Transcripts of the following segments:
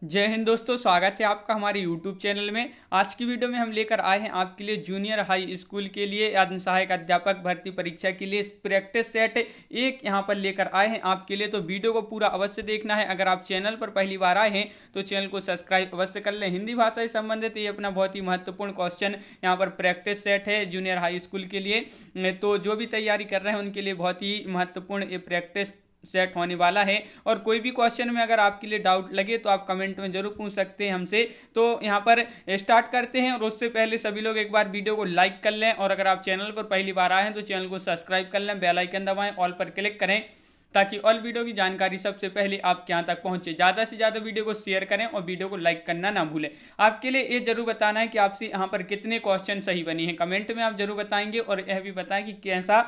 जय हिंद दोस्तों, स्वागत है आपका हमारे YouTube चैनल में। आज की वीडियो में हम लेकर आए हैं आपके लिए जूनियर हाई स्कूल के लिए आत्म सहायक अध्यापक भर्ती परीक्षा के लिए प्रैक्टिस सेट एक यहाँ पर लेकर आए हैं आपके लिए। तो वीडियो को पूरा अवश्य देखना है। अगर आप चैनल पर पहली बार आए हैं तो चैनल को सब्सक्राइब अवश्य कर लें। हिंदी भाषा से संबंधित ये अपना बहुत ही महत्वपूर्ण क्वेश्चन यहाँ पर प्रैक्टिस सेट है जूनियर हाई स्कूल के लिए। तो जो भी तैयारी कर रहे हैं उनके लिए बहुत ही महत्वपूर्ण ये प्रैक्टिस सेट होने वाला है। और कोई भी क्वेश्चन में अगर आपके लिए डाउट लगे तो आप कमेंट में जरूर पूछ सकते हैं हमसे। तो यहाँ पर स्टार्ट करते हैं, और उससे पहले सभी लोग एक बार वीडियो को लाइक कर लें, और अगर आप चैनल पर पहली बार आए हैं तो चैनल को सब्सक्राइब कर लें, बेल आइकन दबाएं, ऑल पर क्लिक करें ताकि ऑल वीडियो की जानकारी सबसे पहले आपके यहाँ तक पहुंचे। ज़्यादा से ज़्यादा वीडियो को शेयर करें और वीडियो को लाइक करना ना भूलें। आपके लिए ये जरूर बताना है कि आपसे यहाँ पर कितने क्वेश्चन सही बने हैं, कमेंट में आप जरूर बताएंगे। और यह भी बताएं कि कैसा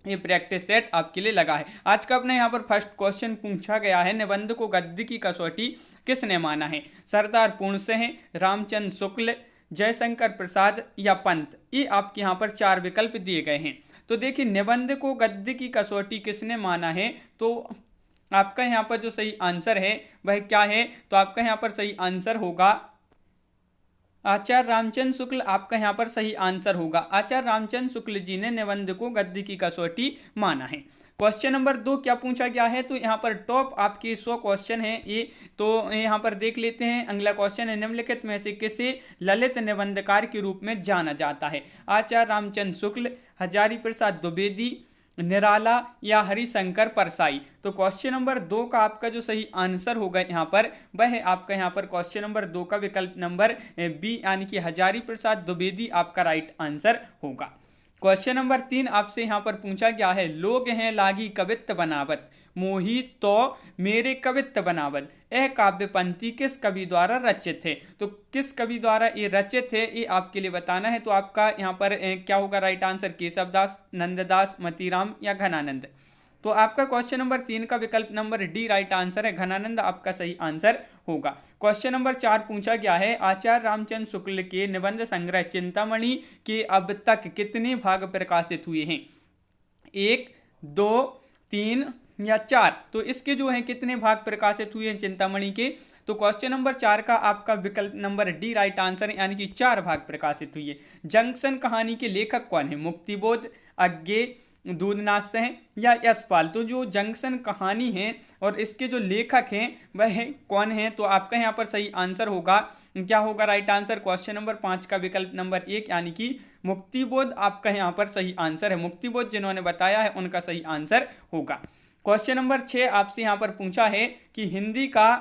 ये प्रैक्टिस सेट आपके लिए लगा है। आज का अपने यहाँ पर फर्स्ट क्वेश्चन पूछा गया है, निबंध को गद्य की कसौटी किसने माना है? सरदार पूर्ण सिंह, रामचंद्र शुक्ल, जयशंकर प्रसाद या पंत। ये आपके यहाँ पर चार विकल्प दिए गए हैं। तो देखिए, निबंध को गद्य की कसौटी किसने माना है, तो आपका यहाँ पर जो सही आंसर है वह क्या है? तो आपका यहाँ पर सही आंसर होगा आचार्य रामचंद्र शुक्ल। आपका यहाँ पर सही आंसर होगा। आचार्य रामचंद्र शुक्ल जी ने निबंध को गद्य की कसौटी माना है। क्वेश्चन नंबर 2 क्या पूछा गया है? तो यहाँ पर टॉप आपके 100 क्वेश्चन है ये, तो यहाँ पर देख लेते हैं। अगला क्वेश्चन है, निम्नलिखित में से किसे ललित निबंधकार के रूप में जाना जाता है? आचार्य रामचंद्र शुक्ल, हजारी प्रसाद द्विवेदी, निराला या हरिशंकर परसाई। तो क्वेश्चन नंबर 2 का आपका जो सही आंसर होगा यहाँ पर वह है आपका यहाँ पर क्वेश्चन नंबर 2 का विकल्प नंबर बी, यानी कि हजारी प्रसाद द्विवेदी आपका राइट आंसर होगा। क्वेश्चन नंबर 3 आपसे यहाँ पर पूछा गया है, लोग हैं लागी कवित्त बनावत, मोही तो मेरे कवित्त बनावत। यह काव्य पंक्ति किस कवि द्वारा रचित है? तो किस कवि द्वारा ये रचित है ये आपके लिए बताना है। तो आपका यहाँ पर क्या होगा राइट आंसर? केशवदास, नंददास, मतीराम या घनानंद। तो आपका क्वेश्चन नंबर 3 का विकल्प नंबर डी राइट आंसर है, घनानंद आपका सही आंसर होगा। क्वेश्चन नंबर 4 पूछा गया है, आचार्य रामचंद्र शुक्ल के निबंध संग्रह चिंतामणि के अब तक कितने भाग प्रकाशित हुए हैं? 1, 2, 3 या 4। तो इसके जो है कितने भाग प्रकाशित हुए हैं चिंतामणि के? तो क्वेश्चन नंबर 4 का आपका विकल्प नंबर डी राइट आंसर है, यानी कि 4 भाग प्रकाशित हुए। जंक्शन कहानी के लेखक कौन है? मुक्तिबोध, अज्ञे, दूधनाथ सिंह या यशपाल। तो जो जंक्शन कहानी है और इसके जो लेखक हैं वह कौन है? तो आपका यहाँ पर सही आंसर होगा, क्या होगा राइट आंसर? क्वेश्चन नंबर 5 का विकल्प नंबर 1, यानी कि मुक्तिबोध आपका यहाँ पर सही आंसर है। मुक्तिबोध जिन्होंने बताया है उनका सही आंसर होगा। क्वेश्चन नंबर 6 आपसे यहाँ पर पूछा है कि हिंदी का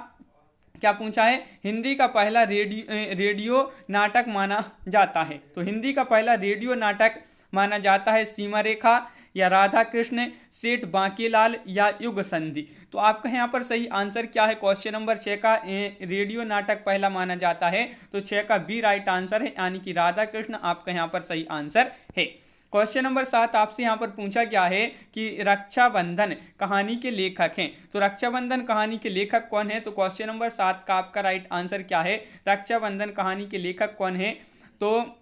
क्या पूछा है? हिंदी का पहला रेडियो नाटक माना जाता है। तो हिंदी का पहला रेडियो नाटक माना जाता है सीमा रेखा या राधा कृष्ण, सेठ बांकीलाल या युग संधि। तो आपका यहाँ पर सही आंसर क्या है? क्वेश्चन नंबर 6 का रेडियो नाटक पहला माना जाता है, तो 6 का बी राइट आंसर है, यानी कि राधा कृष्ण आपका यहाँ पर सही आंसर है। क्वेश्चन नंबर 7 आपसे यहाँ पर पूछा गया है कि रक्षाबंधन कहानी के लेखक हैं। तो रक्षाबंधन कहानी के लेखक कौन है? तो क्वेश्चन नंबर 7 का आपका राइट आंसर क्या है? रक्षाबंधन कहानी के लेखक कौन है? तो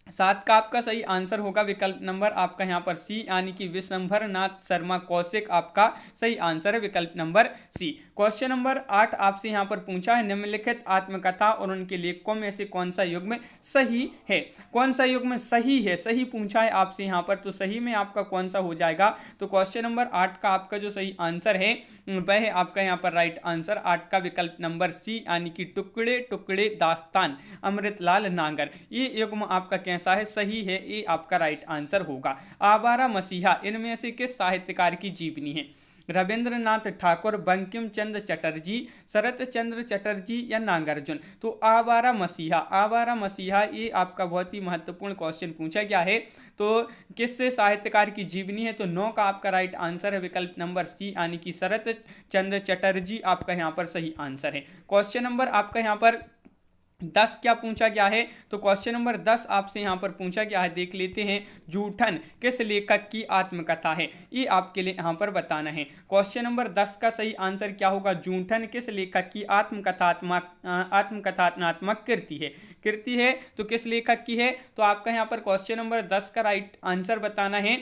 7 का आपका सही आंसर होगा विकल्प नंबर आपका यहाँ पर सी, यानी कि विशंभर नाथ शर्मा कौशिक आपका सही आंसर है विकल्प नंबर सी। क्वेश्चन नंबर 8 आपसे यहाँ पर पूछा है, निम्नलिखित आत्मकथा और उनके लेखकों में से कौन सा युग्म सही है? कौन सा युग्म सही है? सही पूछा है आपसे यहाँ पर, तो सही में आपका कौन सा हो जाएगा? तो क्वेश्चन नंबर 8 का आपका जो सही आंसर है वह है आपका यहाँ पर राइट आंसर 8 का विकल्प नंबर सी, यानी कि टुकड़े टुकड़े दास्तान अमृतलाल नागर। ये युग्म आपका कैसा है? सही है, ये आपका राइट आंसर होगा। आवारा मसीहा इनमें से किस साहित्यकार की जीवनी है? रविंद्रनाथ ठाकुर, बंकिम चंद्र चटर्जी, शरत चंद्र चटर्जी या नागार्जुन। तो आवारा मसीहा ये आपका बहुत ही महत्वपूर्ण क्वेश्चन पूछा गया है। तो किससे साहित्यकार की जीवनी है? तो 9 का आपका राइट आंसर है विकल्प नंबर सी, यानी कि शरत चंद्र चटर्जी आपका यहाँ पर सही आंसर है। क्वेश्चन नंबर आपका यहाँ पर 10 क्या पूछा गया है, तो क्वेश्चन नंबर 10 आपसे यहाँ पर पूछा गया है, देख लेते हैं। जूठन किस लेखक की आत्मकथा है, ये आपके लिए यहाँ पर बताना है। क्वेश्चन नंबर 10 का सही आंसर क्या होगा, जूठन किस लेखक की आत्मकथात्मक कृति है, तो किस लेखक की है, तो आपका यहाँ पर क्वेश्चन नंबर 10 का राइट आंसर बताना है।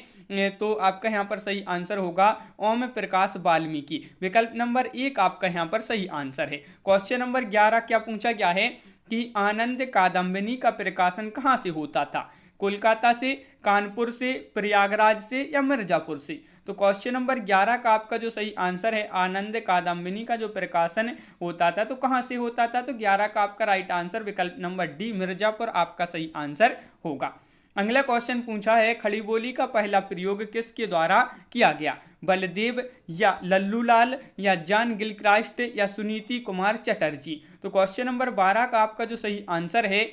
तो आपका यहाँ पर सही आंसर होगा ओम प्रकाश वाल्मीकि। विकल्प नंबर 1 आपका यहाँ पर सही आंसर है। क्वेश्चन नंबर 11 क्या पूछा गया है कि आनंद कादम्बिनी का प्रकाशन कहाँ से होता था, कोलकाता से, कानपुर से, प्रयागराज से या मिर्जापुर से। तो क्वेश्चन नंबर 11 का आपका जो सही आंसर है, आनंद कादम्बिनी का जो प्रकाशन होता था तो कहाँ से होता था, तो 11 का आपका राइट आंसर विकल्प नंबर डी मिर्जापुर आपका सही आंसर होगा। अगला क्वेश्चन पूछा है, खड़ी बोली का पहला प्रयोग किसके द्वारा किया गया, बलदेव या लल्लूलाल या जॉन गिलक्रास्ट या सुनीति कुमार चटर्जी। तो क्वेश्चन नंबर 12 का आपका जो सही आंसर है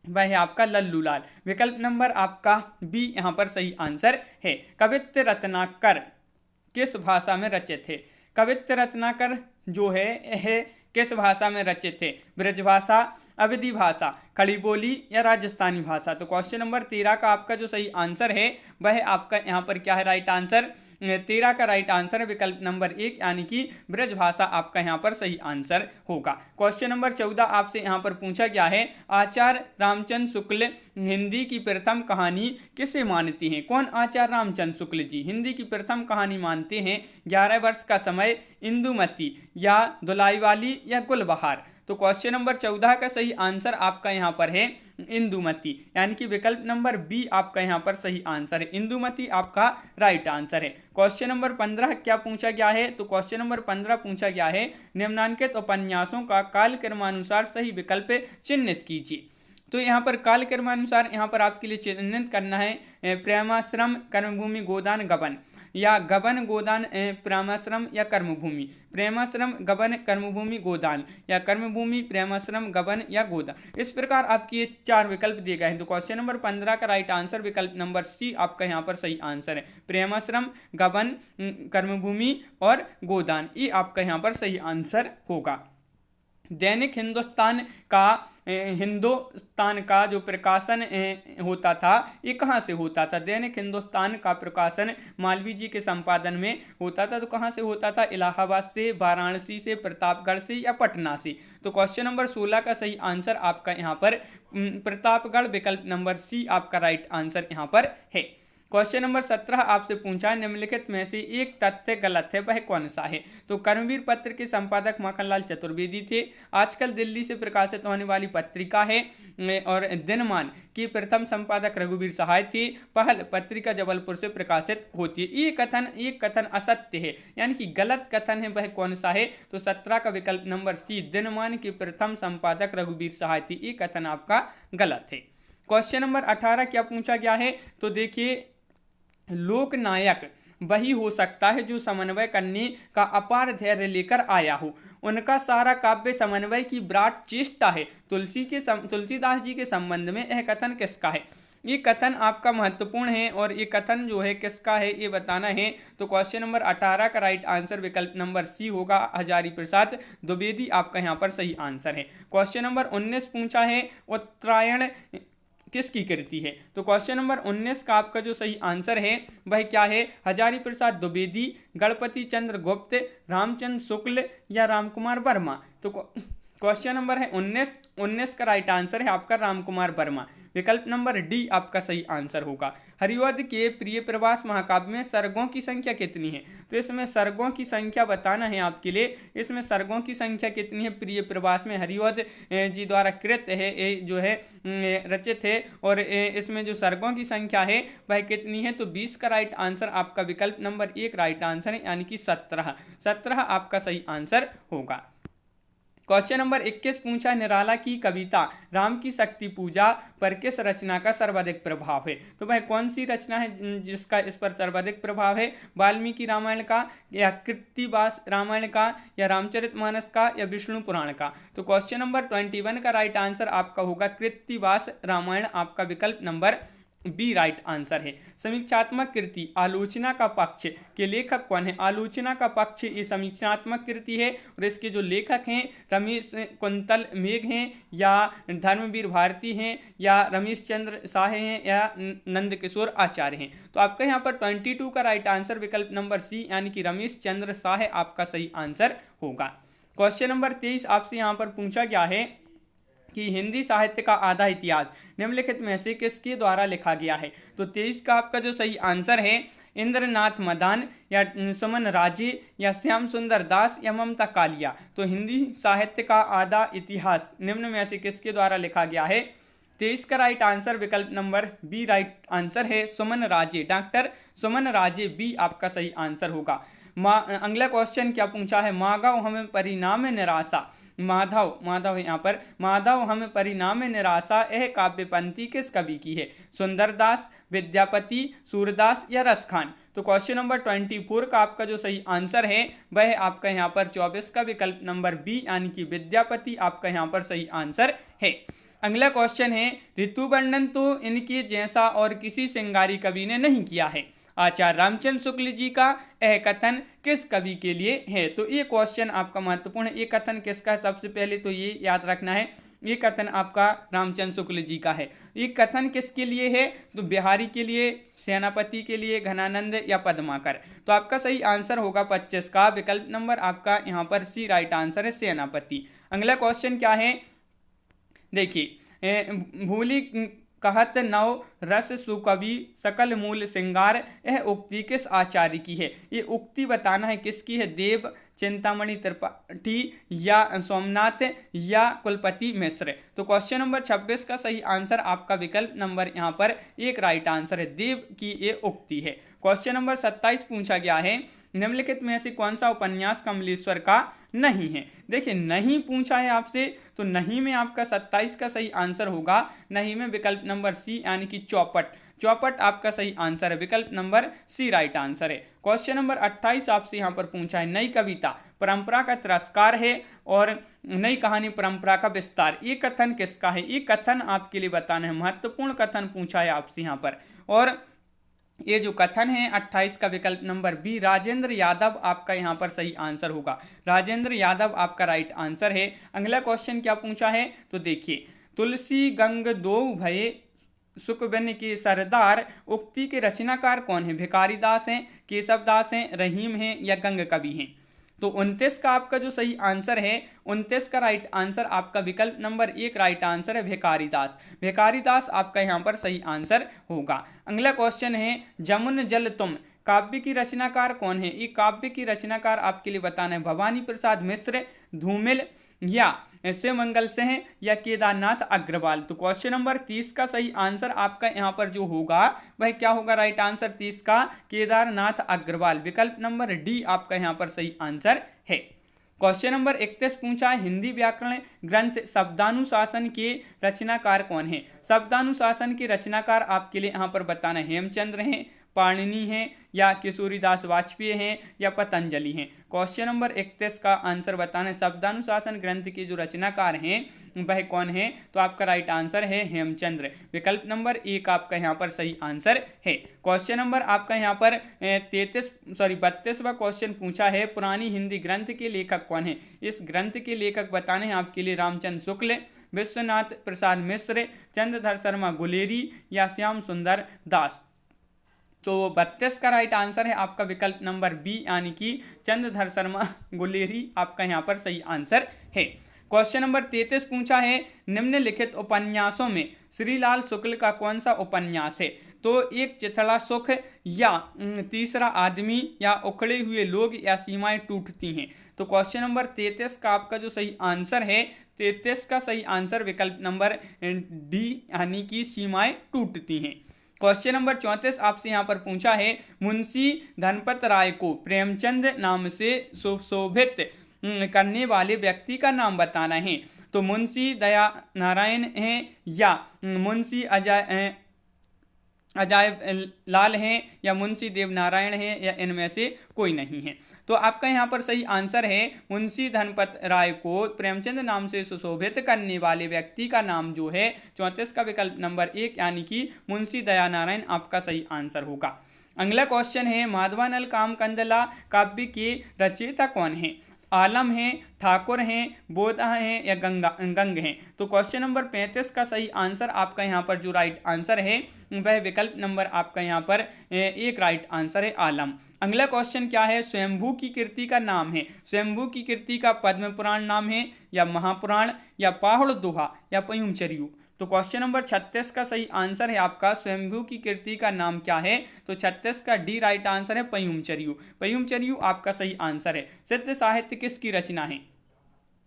वह है आपका लल्लूलाल। विकल्प नंबर आपका बी यहाँ पर सही आंसर है। कवित्त रत्नाकर किस भाषा में रचित थे, कवित्त रत्नाकर जो है किस भाषा में रचित थे, ब्रजभाषा, अवधी भाषा, खड़ी बोली या राजस्थानी भाषा। तो क्वेश्चन नंबर 13 का आपका जो सही आंसर है वह आपका यहाँ पर क्या है, राइट आंसर 13 का राइट आंसर है विकल्प नंबर 1 यानी कि ब्रजभाषा आपका यहाँ पर सही आंसर होगा। क्वेश्चन नंबर 14 आपसे यहाँ पर पूछा गया है, आचार्य रामचंद्र शुक्ल हिंदी की प्रथम कहानी किसे मानती हैं, कौन आचार्य रामचंद्र शुक्ल जी हिंदी की प्रथम कहानी मानते हैं, 11 वर्ष का समय, इंदुमती या दुलाईवाली या गुलबहार। तो क्वेश्चन नंबर 14 का सही आंसर आपका यहाँ पर है इंदुमती, यानी कि विकल्प नंबर बी आपका यहाँ पर सही आंसर है, इंदुमती आपका राइट आंसर है। क्वेश्चन नंबर 15 क्या पूछा गया है, तो क्वेश्चन नंबर 15 पूछा गया है, निम्नांकित उपन्यासों का कालक्रमानुसार सही विकल्प चिन्हित कीजिए। तो यहाँ पर कालक्रमानुसार यहाँ पर आपके लिए चिन्हित करना है, प्रेमाश्रम, कर्मभूमि, गोदान, गबन, या गबन, गोदान, प्रेमाश्रम या कर्मभूमि, प्रेमाश्रम, गबन, कर्मभूमि, गोदान या कर्मभूमि, प्रेमाश्रम, गबन या गोदान। इस प्रकार आपके ये 4 विकल्प दिए गए हैं। तो क्वेश्चन नंबर 15 का राइट आंसर विकल्प नंबर सी आपका यहाँ पर सही आंसर है, प्रेमाश्रम, गबन, कर्मभूमि और गोदान, ये आपका यहाँ पर सही आंसर होगा। दैनिक हिंदुस्तान का जो प्रकाशन होता था ये कहाँ से होता था, दैनिक हिंदुस्तान का प्रकाशन मालवीय जी के संपादन में होता था। तो कहाँ से होता था, इलाहाबाद से, वाराणसी से, प्रतापगढ़ से या पटना से। तो क्वेश्चन नंबर 16 का सही आंसर आपका यहाँ पर प्रतापगढ़, विकल्प नंबर सी आपका राइट आंसर यहाँ पर है। क्वेश्चन नंबर 17 आपसे पूछा, निम्नलिखित में से एक तथ्य गलत है, वह कौन सा है। तो कर्मवीर पत्र के संपादक माखनलाल चतुर्वेदी थे, आजकल दिल्ली से प्रकाशित होने वाली पत्रिका है, और दिनमान की प्रथम संपादक रघुवीर सहाय थे, पहल पत्रिका जबलपुर से प्रकाशित होती है। ये कथन असत्य है, यानी कि गलत कथन है, वह कौन सा है, तो 17 का विकल्प नंबर सी, दिनमान के प्रथम संपादक रघुवीर सहाय थे, ये कथन आपका गलत है। क्वेश्चन नंबर 18 क्या पूछा गया है, तो देखिए, लोकनायक वही हो सकता है जो समन्वय करने का अपार धैर्य लेकर आया हो, उनका सारा काव्य समन्वय की विराट चेष्टा है। तुलसीदास जी के संबंध में यह कथन किसका है, ये कथन आपका महत्वपूर्ण है और ये कथन जो है किसका है ये बताना है। तो क्वेश्चन नंबर 18 का राइट आंसर विकल्प नंबर सी होगा, हजारी प्रसाद द्विवेदी आपका यहाँ पर सही आंसर है। क्वेश्चन नंबर 19 पूछा है, उत्तरायण किसकी कृति है। तो क्वेश्चन नंबर 19 का आपका जो सही आंसर है वह क्या है, हजारी प्रसाद द्विवेदी, गणपति चंद्र गुप्त, रामचंद्र शुक्ल या रामकुमार वर्मा। तो क्वेश्चन नंबर है 19 का राइट आंसर है आपका रामकुमार वर्मा, विकल्प नंबर डी आपका सही आंसर होगा। हरिवध के प्रिय प्रवास महाकाव्य में सर्गों की संख्या कितनी है, तो इसमें सर्गों की संख्या बताना है आपके लिए, इसमें सर्गों की संख्या कितनी है प्रिय प्रवास में, हरिवध जी द्वारा कृत है जो है रचित है, और इसमें जो सर्गों की संख्या है वह कितनी है, तो 20 का राइट आंसर आपका विकल्प नंबर 1 राइट आंसर है, यानी कि 17 आपका सही आंसर होगा। क्वेश्चन नंबर 21 पूछा, निराला की कविता राम की शक्ति पूजा पर किस रचना का सर्वाधिक प्रभाव है। तो वह कौन सी रचना है जिसका इस पर सर्वाधिक प्रभाव है, वाल्मीकि रामायण का या कृत्तिवास रामायण का या रामचरितमानस का या विष्णु पुराण का। तो क्वेश्चन नंबर 21 का राइट आंसर आपका होगा कृत्तिवास रामायण, आपका विकल्प नंबर बी राइट आंसर है। समीक्षात्मक कृति आलोचना का पक्ष के लेखक कौन है? आलोचना का पक्ष ये समीक्षात्मक कृति है और इसके जो लेखक हैं रमेश कुंतल मेघ हैं या धर्मवीर भारती हैं या रमेश चंद्र शाह हैं या नंदकिशोर आचार्य हैं। तो आपका यहाँ पर 22 का राइट आंसर विकल्प नंबर सी यानी कि रमेश चंद्र शाह आपका सही आंसर होगा। क्वेश्चन नंबर 23 आपसे यहाँ पर पूछा गया है कि हिंदी साहित्य का आधा इतिहास निम्नलिखित में से किसके द्वारा लिखा गया है? तो 23 का आपका जो सही आंसर है इंद्रनाथ मदान या सुमन राजे या श्याम सुंदर दास या ममता कालिया। तो हिंदी साहित्य का आधा इतिहास निम्न में से किसके द्वारा लिखा गया है? 23 का राइट आंसर विकल्प नंबर बी राइट आंसर है सुमन राजे, डॉक्टर सुमन राजे बी आपका सही आंसर होगा। अगला क्वेश्चन क्या पूछा है? माधव हमें परिणाम निराशा, माधव यहाँ पर माधव हमें परिणाम निराशा यह काव्य पंक्ति किस कवि की है? सुंदरदास, विद्यापति, सूरदास या रसखान। तो क्वेश्चन नंबर 24 का आपका जो सही आंसर है वह आपका यहाँ पर 24 का विकल्प नंबर बी यानी कि विद्यापति आपका यहाँ पर सही आंसर है। अगला क्वेश्चन है ऋतु वर्णन तो इनके जैसा और किसी श्रृंगारी कवि ने नहीं किया है। आचार्य रामचंद्र शुक्ल जी का यह कथन किस कवि के लिए है? तो ये क्वेश्चन आपका महत्वपूर्ण है। ये कथन किसका है? सबसे पहले तो ये याद रखना है ये कथन आपका रामचंद्र शुक्ल जी का है। ये कथन किसके लिए है? तो बिहारी के लिए, सेनापति के लिए, घनानंद या पद्माकर। तो आपका सही आंसर होगा 25 का विकल्प नंबर आपका यहाँ पर सी राइट आंसर है सेनापति। अगला क्वेश्चन क्या है देखिए, भूली कहत नव रस सुकवि सकल मूल श्रृंगार यह उक्ति किस आचार्य की है? ये उक्ति बताना है किसकी है? देव, चिंतामणि त्रिपाठी या सोमनाथ या कुलपति मिश्र। तो क्वेश्चन नंबर 26 का सही आंसर आपका विकल्प नंबर यहाँ पर एक राइट आंसर है, देव की ये उक्ति है। क्वेश्चन नंबर 27 पूछा गया है निम्नलिखित में से कौन सा उपन्यास कमलेश्वर का नहीं है? देखिए नहीं पूछा है आपसे, तो नहीं में आपका 27 का सही आंसर होगा। नहीं में विकल्प नंबर सी यानी कि चौपट आपका सही आंसर है, विकल्प नंबर सी राइट आंसर है। क्वेश्चन नंबर 28 आपसे यहाँ पर पूछा है नई कविता परंपरा का तिरस्कार है और नई कहानी परंपरा का विस्तार, ये कथन किसका है? ये कथन आपके लिए बताना है, महत्वपूर्ण कथन पूछा है आपसे यहाँ पर। और ये जो कथन है 28 का विकल्प नंबर बी राजेंद्र यादव आपका यहाँ पर सही आंसर होगा। राजेंद्र यादव आपका राइट आंसर है। अगला क्वेश्चन क्या पूछा है? तो देखिए तुलसी गंग दो भये सुखबन के सरदार उक्ति के रचनाकार कौन है? भिखारी दास हैं, केशव दास हैं, रहीम हैं या गंग कवि हैं। तो 29 का आपका जो सही आंसर है 29 का राइट आंसर आपका विकल्प नंबर एक राइट आंसर है भिखारी दास। भिखारी दास आपका यहाँ पर सही आंसर होगा। अगला क्वेश्चन है जमुन जल तुम काव्य की रचनाकार कौन है? ये काव्य की रचनाकार आपके लिए बताना है भवानी प्रसाद मिश्र, धूमिल या शिव मंगल सिंह या केदारनाथ अग्रवाल। तो क्वेश्चन नंबर 30 का सही आंसर आपका यहाँ पर जो होगा वह क्या होगा? राइट आंसर 30 का केदारनाथ अग्रवाल, विकल्प नंबर डी आपका यहाँ पर सही आंसर है। क्वेश्चन नंबर 31 पूछा है हिंदी व्याकरण ग्रंथ शब्दानुशासन के रचनाकार कौन है? शब्दानुशासन के रचनाकार आपके लिए यहाँ पर बताना है हेमचंद्र हैं, पाणिनि हैं या किशोरीदास वाजपेयी हैं या पतंजलि हैं। क्वेश्चन नंबर 31 का आंसर बताना है शब्दानुशासन ग्रंथ के जो रचनाकार हैं वह कौन है? तो आपका राइट आंसर है हेमचंद्र, विकल्प नंबर एक आपका यहाँ पर सही आंसर है। क्वेश्चन नंबर आपका यहाँ पर 32वां क्वेश्चन पूछा है पुरानी हिंदी ग्रंथ के लेखक कौन है? इस ग्रंथ के लेखक बताने हैं आपके लिए रामचंद्र शुक्ल, विश्वनाथ प्रसाद मिश्र, चंद्रधर शर्मा गुलेरी या श्याम सुंदर दास। तो 32 का राइट आंसर है आपका विकल्प नंबर बी यानी कि चंद्रधर शर्मा गुलेरी आपका यहाँ पर सही आंसर है। क्वेश्चन नंबर 33 पूछा है निम्नलिखित उपन्यासों में श्रीलाल शुक्ल का कौन सा उपन्यास है? तो एक चिथड़ा सुख या तीसरा आदमी या उखड़े हुए लोग या सीमाएं टूटती हैं। तो क्वेश्चन नंबर 33 का आपका जो सही आंसर है 33 का सही आंसर विकल्प नंबर डी यानी कि सीमाएं टूटती हैं। क्वेश्चन नंबर 34 आपसे यहाँ पर पूछा है मुंशी धनपत राय को प्रेमचंद नाम से सुशोभित करने वाले व्यक्ति का नाम बताना है। तो मुंशी दया नारायण हैं या मुंशी अजायब लाल हैं या मुंशी देवनारायण हैं या इनमें से कोई नहीं है। तो आपका यहाँ पर सही आंसर है मुंशी धनपत राय को प्रेमचंद नाम से सुशोभित करने वाले व्यक्ति का नाम जो है 34 का विकल्प नंबर 1 यानी कि मुंशी दयानारायण आपका सही आंसर होगा। अगला क्वेश्चन है माधवानल कामकंदला काव्य के रचयिता कौन है? आलम हैं, ठाकुर हैं, बोधा हैं या गंग हैं। तो क्वेश्चन नंबर 35 का सही आंसर आपका यहाँ पर जो राइट आंसर है वह विकल्प नंबर आपका यहाँ पर 1 राइट आंसर है आलम। अगला क्वेश्चन क्या है? स्वयंभू की कृति का नाम है। स्वयंभू की कृति का पद्म पुराण नाम है या महापुराण या पाहुड़ दोहा या पयुमचर्यू। तो क्वेश्चन नंबर 36 का सही आंसर है आपका स्वयंभू की कृति का नाम क्या है? तो 36 का डी राइट आंसर है पयुमचर्यू। पयुमचर्यू आपका सही आंसर है। सिद्ध साहित्य किसकी रचना है?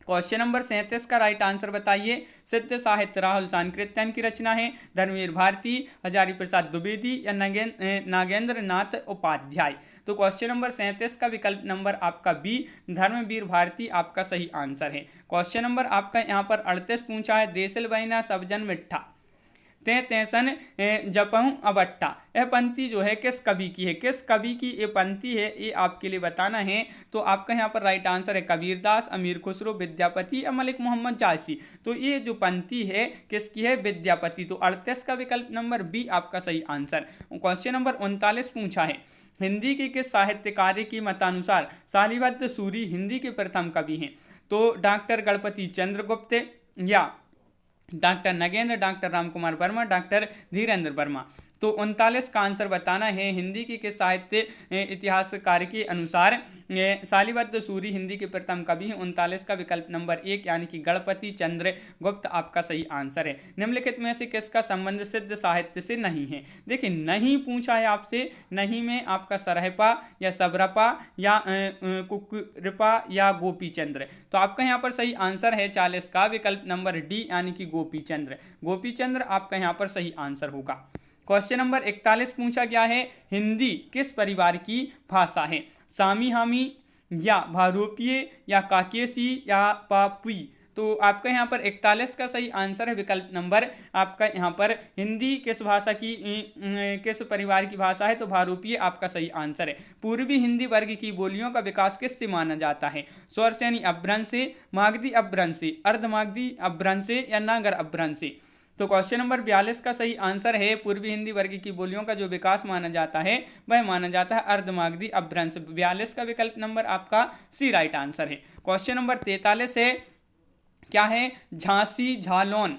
क्वेश्चन नंबर 37 का राइट आंसर बताइए। सिद्ध साहित्य राहुल सांकृत्यायन की रचना है, धर्मवीर भारती, हजारी प्रसाद द्विवेदी या नागेंद्र नाथ उपाध्याय। तो क्वेश्चन नंबर 37 का विकल्प नंबर आपका बी धर्मवीर भारती आपका सही आंसर है। क्वेश्चन नंबर आपका यहाँ पर 38 पूछा है देसिल बहिना सब जन मिट्ठा ते तैसन जपहूं अबट्टा। यह पंक्ति जो है किस कवि की है? किस कवि की ये पंक्ति है ये आपके लिए बताना है। तो आपका यहाँ पर राइट आंसर है कबीरदास, अमीर खुसरो, विद्यापति या मलिक मोहम्मद जायसी। तो ये जो पंक्ति है किसकी है? विद्यापति। तो 38 का विकल्प नंबर बी आपका सही आंसर। क्वेश्चन नंबर 39 पूछा है हिंदी के किस साहित्यकार की मतानुसार शालिवाद्य सूरी हिंदी के प्रथम कवि हैं? तो डॉक्टर गणपति चंद्रगुप्त या doctor Nagendra, doctor Ramkumar Verma, doctor Dhirendra Verma. तो 39 का आंसर बताना है हिंदी के किस साहित्य इतिहासकार के अनुसार शालिवाद्य सूरी हिंदी के प्रथम कवि हैं। 39 का विकल्प नंबर 1 यानी कि गणपति चंद्र गुप्त आपका सही आंसर है। निम्नलिखित में से किसका संबंध सिद्ध साहित्य से नहीं है? देखिए नहीं पूछा है आपसे, नहीं में आपका सरहपा या सबरपा या कुकरपा या गोपीचंद्र। तो आपका यहाँ पर सही आंसर है 40 का विकल्प नंबर डी यानी कि गोपीचंद्र। गोपीचंद्र आपका यहाँ पर सही आंसर होगा। क्वेश्चन नंबर 41 पूछा गया है हिंदी किस परिवार की भाषा है? सामी हामी या भारोपीय या काकेसी या पापुई। तो आपका यहाँ पर 41 का सही आंसर है विकल्प नंबर आपका यहाँ पर हिंदी किस भाषा की किस परिवार की भाषा है? तो भारोपीय आपका सही आंसर है। पूर्वी हिंदी वर्ग की बोलियों का विकास किससे माना जाता है? स्वर श्रेणी अपभ्रंश से, मागधी अपभ्रंश से, अर्धमागधी अपभ्रंश से या नागर अपभ्रंश से। तो क्वेश्चन नंबर 42 का सही आंसर है पूर्वी हिंदी वर्ग की बोलियों का जो विकास माना जाता है वह माना जाता है अर्धमागधी अपभ्रंश। 42 का विकल्प नंबर आपका सी राइट आंसर है। क्वेश्चन नंबर 43 है क्या है? झांसी झालौन,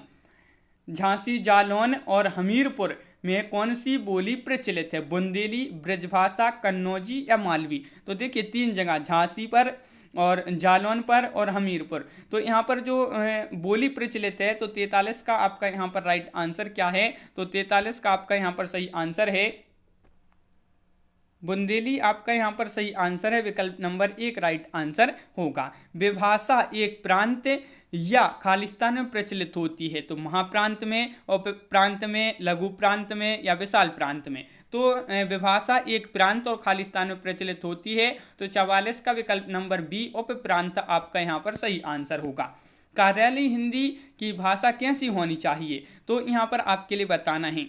झांसी जालौन और हमीरपुर में कौन सी बोली प्रचलित है? बुंदेली, ब्रजभाषा, कन्नौजी या मालवी। तो देखिए 3 जगह झांसी पर और जालौन पर और हमीरपुर। तो यहाँ पर जो बोली प्रचलित है तो 43 का आपका यहाँ पर राइट आंसर क्या है? तो 43 का आपका यहाँ पर सही आंसर है बुंदेली आपका यहाँ पर सही आंसर है। विकल्प नंबर 1 राइट आंसर होगा। विभाषा एक प्रांत या खालिस्तान में प्रचलित होती है? तो महाप्रांत में, उप प्रांत में, लघु प्रांत में या विशाल प्रांत में। तो विभाषा एक प्रांत और खालिस्तान में प्रचलित होती है। तो 44 का विकल्प नंबर बी उप प्रांत आपका यहाँ पर सही आंसर होगा। कार्यालय हिंदी की भाषा कैसी होनी चाहिए? तो यहाँ पर आपके लिए बताना है।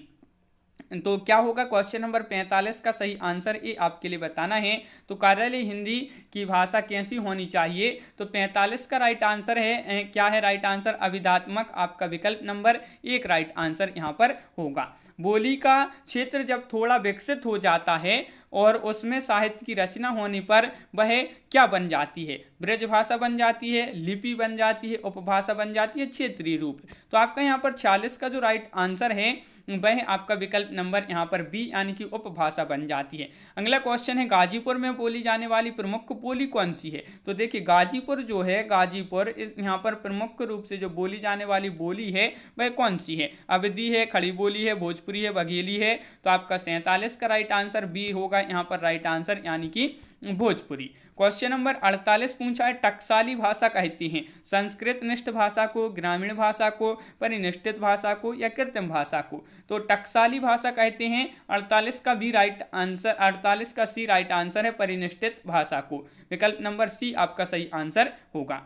तो क्या होगा? क्वेश्चन नंबर 45 का सही आंसर ये आपके लिए बताना है। तो कार्यालय हिंदी की भाषा कैसी होनी चाहिए? तो 45 का राइट आंसर है क्या है राइट आंसर? अभिधात्मक आपका विकल्प नंबर 1 राइट आंसर यहाँ पर होगा। बोली का क्षेत्र जब थोड़ा विकसित हो जाता है और उसमें साहित्य की रचना होने पर वह क्या बन जाती है? ब्रजभाषा बन जाती है, लिपि बन जाती है, उपभाषा बन जाती है, क्षेत्रीय रूप। तो आपका यहाँ पर 46 का जो राइट आंसर है वह आपका विकल्प नंबर यहाँ पर बी यानी कि उपभाषा बन जाती है। अगला क्वेश्चन है गाजीपुर में बोली जाने वाली प्रमुख बोली कौन सी है? तो देखिए गाजीपुर जो है, गाजीपुर इस यहाँ पर प्रमुख रूप से जो बोली जाने वाली बोली है वह कौन सी है? अवधी है, खड़ी बोली है, भोजपुरी है, बघेली है। तो आपका 47 का राइट आंसर बी होगा यहाँ पर राइट आंसर यानी कि भोजपुरी। क्वेश्चन नंबर 48 पूछा है टकसाली भाषा कहती हैं संस्कृत निष्ठ भाषा को, ग्रामीण भाषा को, परिनिष्ठित भाषा को या कृत्रिम भाषा को। तो टकसाली भाषा कहते हैं 48 का बी राइट आंसर, 48 का सी राइट आंसर है परिनिष्ठित भाषा को। विकल्प नंबर सी आपका सही आंसर होगा।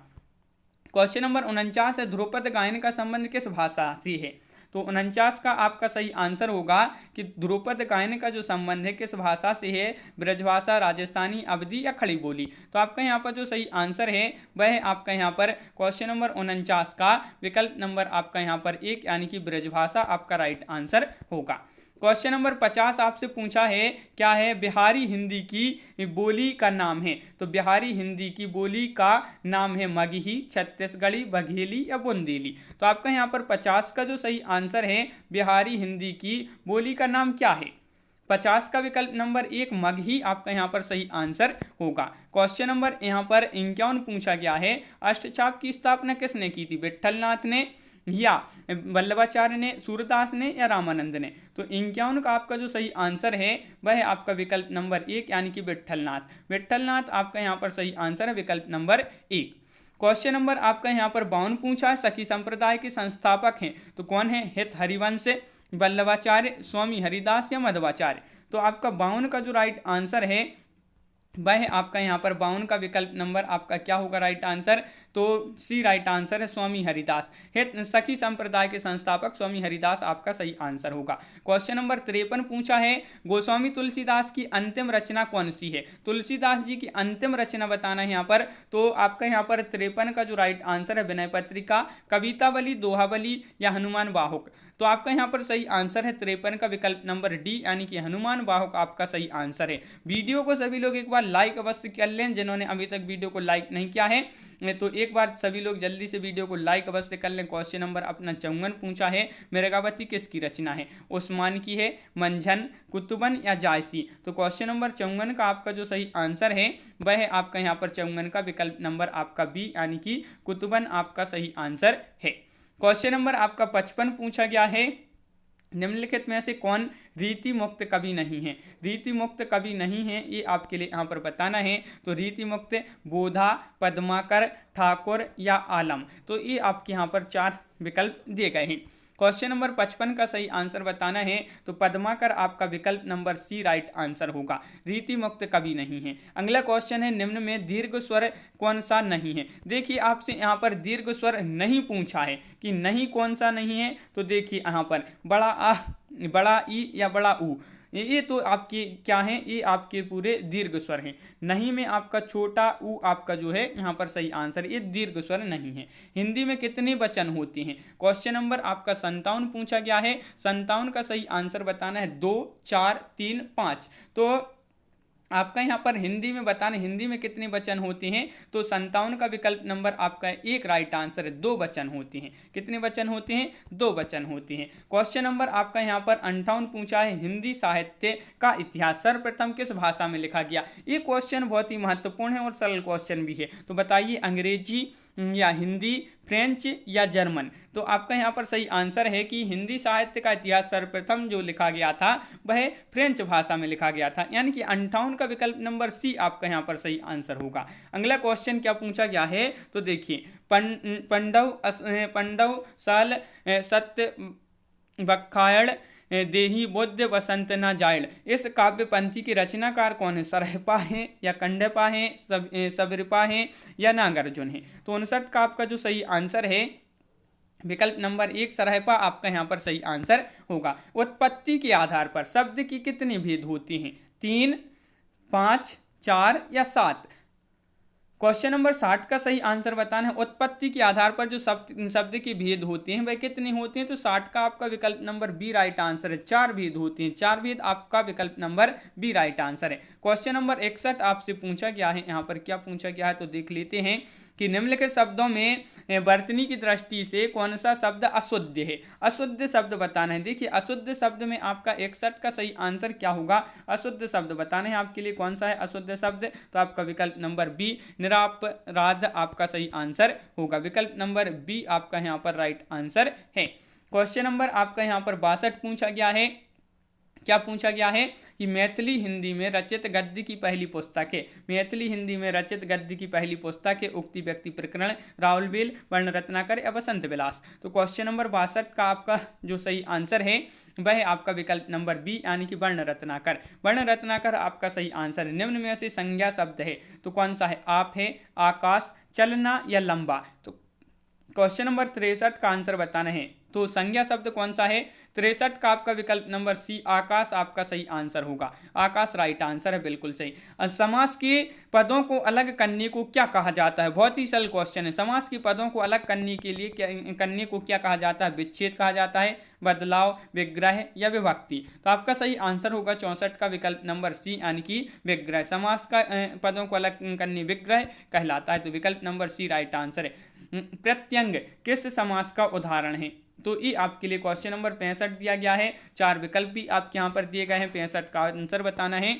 क्वेश्चन नंबर 49 है ध्रुपद गायन का संबंध किस भाषा से है? तो 49 का आपका सही आंसर होगा कि ध्रुपद गायन का जो संबंध है किस भाषा से है, ब्रजभाषा, राजस्थानी, अवधी या खड़ी बोली। तो आपका यहाँ पर जो सही आंसर है वह है आपका यहाँ पर क्वेश्चन नंबर 49 का विकल्प नंबर आपका यहाँ पर 1 यानी कि ब्रजभाषा आपका राइट आंसर होगा। क्वेश्चन नंबर 50 आपसे पूछा है क्या है, बिहारी हिंदी की बोली का नाम है। तो बिहारी हिंदी की बोली का नाम है मगही, छत्तीसगढ़ी, बघेली या बुंदेली। तो आपका यहाँ पर 50 का जो सही आंसर है बिहारी हिंदी की बोली का नाम क्या है, 50 का विकल्प नंबर 1 मगही आपका यहाँ पर सही आंसर होगा। क्वेश्चन नंबर यहाँ पर 51 पूछा गया है, अष्टचाप की स्थापना किसने की थी, विट्ठलनाथ ने या वल्लभाचार्य ने, सूरदास ने या रामानंद ने। तो 51 का आपका जो सही आंसर है वह है आपका विकल्प नंबर 1 यानी कि विट्ठलनाथ। विट्ठलनाथ आपका यहाँ पर सही आंसर है विकल्प नंबर 1। क्वेश्चन नंबर आपका यहाँ पर 52 पूछा है, सखी संप्रदाय के संस्थापक हैं तो कौन है, हित हरिवंश, वल्लभाचार्य, स्वामी हरिदास या मध्वाचार्य। तो आपका 52 का जो राइट आंसर है वह आपका यहाँ पर 52 का विकल्प नंबर आपका क्या होगा राइट आंसर, तो सी राइट आंसर है स्वामी हरिदास। सखी संप्रदाय के संस्थापक स्वामी हरिदास आपका सही आंसर होगा। क्वेश्चन नंबर 53 पूछा है, गोस्वामी तुलसीदास की अंतिम रचना कौन सी है। तुलसीदास जी की अंतिम रचना बताना है यहाँ पर। तो आपका यहाँ पर 53 का जो राइट आंसर है विनय पत्रिका, कवितावली, दोहावली या हनुमान वाहुक। तो आपका यहाँ पर सही आंसर है 53 का विकल्प नंबर डी यानी कि हनुमान वाहुक आपका सही आंसर है। वीडियो को सभी लोग एक बार लाइक अवश्य कर लें, जिन्होंने अभी तक वीडियो को लाइक नहीं किया है तो एक बार सभी लोग जल्दी से वीडियो को लाइक अवश्य कर लें। क्वेश्चन नंबर अपना 54 पूछा है, मेरगावती किसकी रचना है, उस्मान की है, मंझन, कुतुबन या जायसी। तो क्वेश्चन नंबर 54 का आपका जो सही आंसर है वह है आपका यहाँ पर 54 का विकल्प नंबर आपका बी यानी कि कुतुबन आपका सही आंसर है। क्वेश्चन नंबर आपका 55 पूछा गया है, निम्नलिखित में से कौन रीति मुक्त कवि नहीं है। रीति मुक्त कवि नहीं है ये आपके लिए यहाँ पर बताना है। तो रीति मुक्त बोधा, पद्माकर, ठाकुर या आलम। तो ये आपके यहाँ पर 4 विकल्प दिए गए हैं। क्वेश्चन नंबर 55 का सही आंसर बताना है तो पद्माकर आपका विकल्प नंबर सी राइट आंसर होगा, रीति मुक्त कवि नहीं है। अगला क्वेश्चन है, निम्न में दीर्घ स्वर कौन सा नहीं है। देखिए आपसे यहाँ पर दीर्घ स्वर नहीं पूछा है कि नहीं कौन सा नहीं है। तो देखिए यहाँ पर बड़ा आ, बड़ा ई या बड़ा ऊ, ये तो आपके क्या है, ये आपके पूरे दीर्घ स्वर हैं। नहीं में आपका छोटा ऊ आपका जो है यहाँ पर सही आंसर, ये दीर्घ स्वर नहीं है। हिंदी में कितने वचन होते हैं। क्वेश्चन नंबर आपका 57 पूछा गया है। 57 का सही आंसर बताना है 2, 4, 3, 5। तो आपका यहाँ पर हिंदी में बताना हिंदी में कितने वचन होते हैं। तो 57 का विकल्प नंबर आपका 1 राइट आंसर है, 2 वचन होते हैं। कितने वचन होते हैं, 2 वचन होते हैं। क्वेश्चन नंबर आपका यहाँ पर 58 पूछा है, हिंदी साहित्य का इतिहास सर्वप्रथम किस भाषा में लिखा गया। ये क्वेश्चन बहुत ही महत्वपूर्ण है और सरल क्वेश्चन भी है। तो बताइए अंग्रेजी या हिंदी, फ्रेंच या जर्मन। तो आपका यहाँ पर सही आंसर है कि हिंदी साहित्य का इतिहास सर्वप्रथम जो लिखा गया था वह फ्रेंच भाषा में लिखा गया था, यानी कि 58 का विकल्प नंबर सी आपका यहाँ पर सही आंसर होगा। अगला क्वेश्चन क्या पूछा गया है तो देखिए, पंडव साल सत्य बखायड़ देही बुद्ध वसंत न जायड़, इस काव्य पंथी के रचनाकार कौन है। सरहपा है या कंडपा है, सबरिपा है या नागार्जुन है। तो 59 का आपका जो सही आंसर है विकल्प नंबर 1 सरहपा आपका यहाँ पर सही आंसर होगा। उत्पत्ति के आधार पर शब्द की कितनी भेद होती हैं, 3, 5, 4 या 7। क्वेश्चन नंबर 60 का सही आंसर बताना है, उत्पत्ति के आधार पर जो शब्द के भेद होते हैं वह कितने होते हैं। तो 60 का आपका विकल्प नंबर बी राइट आंसर है, 4 भेद होते हैं। 4 भेद आपका विकल्प नंबर बी राइट आंसर है। क्वेश्चन नंबर 61 आपसे पूछा गया है, यहाँ पर क्या पूछा गया है तो देख लेते हैं कि निम्नलिखित शब्दों में वर्तनी की दृष्टि से कौन सा शब्द अशुद्ध है। अशुद्ध शब्द बताना है। देखिए अशुद्ध शब्द में आपका 61 का सही आंसर क्या होगा, अशुद्ध शब्द बताना है आपके लिए कौन सा है अशुद्ध शब्द। तो आपका विकल्प नंबर बी निरपराध आपका सही आंसर होगा। विकल्प नंबर बी आपका यहाँ पर राइट आंसर है। क्वेश्चन नंबर आपका यहाँ पर 62 पूछा गया है। क्या पूछा गया है कि मैथिली हिंदी में रचित गद्य की पहली पुस्तक है। मैथिली हिंदी में रचित गद्य की पहली पुस्तक है उक्ति व्यक्ति प्रकरण, राउलबेल, वर्ण रत्नाकर या बसंत विलास। तो क्वेश्चन नंबर 62 का आपका जो सही आंसर है वह आपका विकल्प नंबर बी यानी कि वर्ण रत्नाकर। वर्ण रत्नाकर आपका सही आंसर है। निम्न में से संज्ञा शब्द है तो कौन सा है, आप है, आकाश, चलना या लंबा। तो क्वेश्चन नंबर 63 का आंसर बताना है तो संज्ञा शब्द कौन सा है? 63 का आपका विकल्प नंबर सी आकाश आपका सही आंसर होगा। आकाश राइट आंसर है, बिल्कुल सही। समास के पदों को अलग करने को क्या कहा जाता है? बहुत ही सरल क्वेश्चन है। समास के पदों को अलग करने के लिए करने को क्या कहा जाता है? विच्छेद कहा जाता है, बदलाव, विग्रह या विभक्ति। तो आपका सही आंसर होगा 64 का विकल्प नंबर सी यानी कि विग्रह। समास का पदों को अलग करने विग्रह कहलाता है, तो विकल्प नंबर सी राइट आंसर है। प्रत्यंग किस समास का उदाहरण है? तो ये आपके लिए क्वेश्चन नंबर 65 दिया गया है। 4 विकल्प भी आपके यहाँ पर दिए गए हैं, 65 का आंसर बताना है।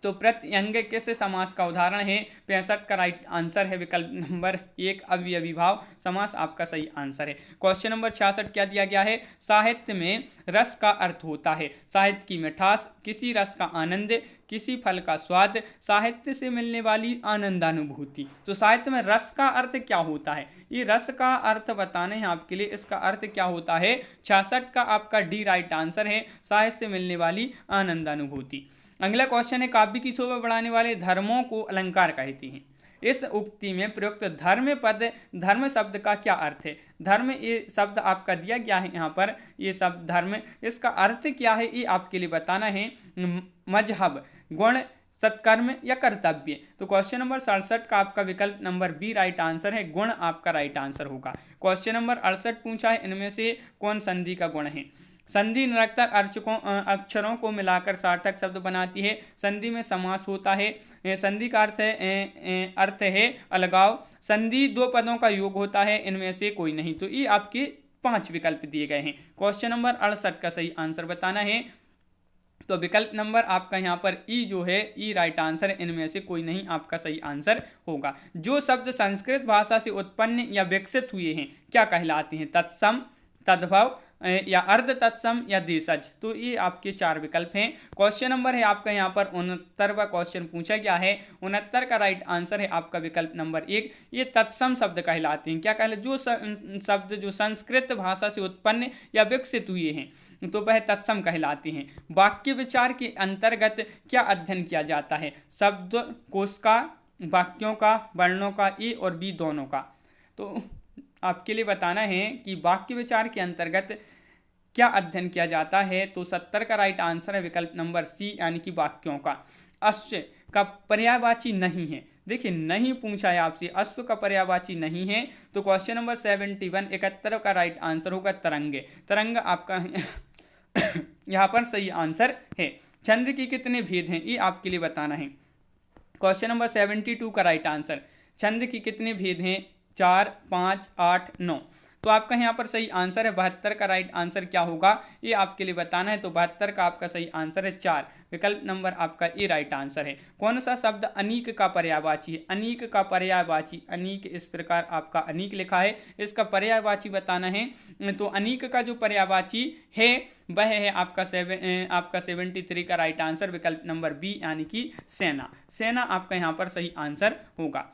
तो प्रत्यंग किस समास का उदाहरण है? 65 का राइट आंसर है विकल्प नंबर 1 अव्ययी भाव समास आपका सही आंसर है। क्वेश्चन नंबर 66 क्या दिया गया है? साहित्य में रस का अर्थ होता है साहित्य की मिठास, किसी रस का आनंद, किसी फल का स्वाद, साहित्य से मिलने वाली आनंदानुभूति। तो साहित्य में रस का अर्थ क्या होता है? ये रस का अर्थ बताने हैं आपके लिए, इसका अर्थ क्या होता है? 66 का आपका डी राइट आंसर है, साहित्य से मिलने वाली आनंदानुभूति। अगला क्वेश्चन है, काव्य की शोभा बढ़ाने वाले धर्मों को अलंकार कहते हैं। इस उक्ति में प्रयुक्त धर्म पद, धर्म शब्द का क्या अर्थ है? धर्म ये शब्द आपका दिया गया है यहाँ पर, ये शब्द धर्म, इसका अर्थ क्या है ये आपके लिए बताना है। मजहब, गुण, सत्कर्म या कर्तव्य। तो क्वेश्चन नंबर 67 का आपका विकल्प नंबर बी राइट आंसर है, गुण आपका राइट आंसर होगा। क्वेश्चन नंबर 68 पूछा है, इनमें से कौन संधि का गुण है? संधि निरर्थक अक्षरों को मिलाकर सार्थक शब्द बनाती है। संधि में समास होता है। संधि का अर्थ है अलगाव। संधि दो पदों का योग होता है, इनमें से कोई नहीं। तो ये आपके 5 विकल्प दिए गए हैं। क्वेश्चन नंबर 68 का सही आंसर बताना है। तो विकल्प नंबर आपका यहाँ पर ई जो है, ई राइट आंसर है, इनमें से कोई नहीं आपका सही आंसर होगा। जो शब्द संस्कृत भाषा से उत्पन्न या विकसित हुए हैं क्या कहलाते हैं? तत्सम, तद्भव या अर्ध तत्सम या देशज। तो ये आपके 4 विकल्प हैं। क्वेश्चन नंबर है आपका यहाँ पर 69वां क्वेश्चन पूछा गया है। 69 का राइट आंसर है आपका विकल्प नंबर 1। ये तत्सम शब्द कहलाते हैं। क्या कहलाते? जो शब्द जो संस्कृत भाषा से उत्पन्न या विकसित हुए हैं तो वह तत्सम कहलाते हैं। वाक्य विचार के अंतर्गत क्या अध्ययन किया जाता है? शब्द कोश का, वाक्यों का, वर्णों का, ए और बी दोनों का। तो आपके लिए बताना है कि वाक्य विचार के अंतर्गत क्या अध्ययन किया जाता है। तो 70 का राइट आंसर है विकल्प नंबर सी यानी कि वाक्यों का। अश्व का पर्यायवाची नहीं है। देखिए नहीं पूछा है आपसे, अश्व का पर्यायवाची नहीं है। तो क्वेश्चन नंबर 71 71 का राइट आंसर होगा तरंग। तरंग आपका यहाँ पर सही आंसर है। छंद के कितने भेद हैं ये आपके लिए बताना है। क्वेश्चन नंबर 72 का राइट आंसर, छंद के कितने भेद हैं? 4, 5, 8, 9। तो आपका यहाँ पर सही आंसर है 72 का राइट आंसर क्या होगा ये आपके लिए बताना है। तो 72 का आपका सही आंसर है 4, विकल्प नंबर आपका ए राइट आंसर है। कौन सा शब्द अनीक का पर्यायवाची है? अनीक का पर्यायवाची, अनीक इस प्रकार आपका अनीक लिखा है, इसका पर्यायवाची बताना है। तो अनीक का जो पर्यायवाची है वह है आपका 73 का राइट आंसर, विकल्प नंबर बी यानी कि सेना। सेना आपका यहाँ पर सही आंसर होगा।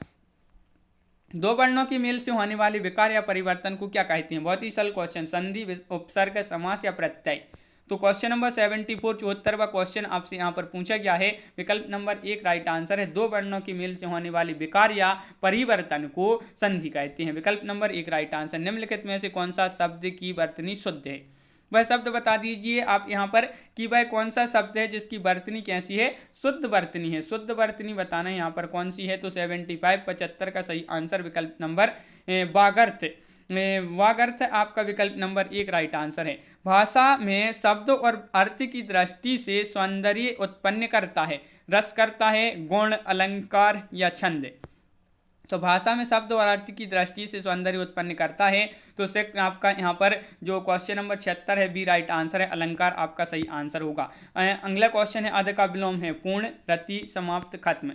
दो वर्णों की मेल से होने वाले विकार या परिवर्तन को क्या कहते हैं? बहुत ही सरल क्वेश्चन, संधि, उपसर्ग, समास या प्रत्यय। तो क्वेश्चन नंबर 74 74वां क्वेश्चन आपसे यहाँ पर पूछा गया है, विकल्प नंबर 1 राइट आंसर है। दो वर्णों की मेल से होने वाले विकार या परिवर्तन को संधि कहते हैं, विकल्प नंबर 1 राइट आंसर। निम्नलिखित में से कौन सा शब्द की वर्तनी शुद्ध है? वह शब्द बता दीजिए आप यहाँ पर कि वह कौन सा शब्द है जिसकी वर्तनी कैसी है? शुद्ध वर्तनी है। शुद्ध वर्तनी बताना है यहाँ पर कौन सी है। तो 75 75 का सही आंसर विकल्प नंबर वागर्थ। वागर्थ आपका विकल्प नंबर 1 राइट आंसर है। भाषा में शब्द और अर्थ की दृष्टि से सौंदर्य उत्पन्न करता है, रस करता है, गुण, अलंकार या छंद। तो भाषा में शब्द और अर्थ की दृष्टि से सौंदर्य उत्पन्न करता है। तो से आपका यहाँ पर जो क्वेश्चन नंबर 76 है बी राइट आंसर है, अलंकार आपका सही आंसर होगा। अगला क्वेश्चन है, अध का विलोम है पूर्ण, रति, समाप्त, खत्म।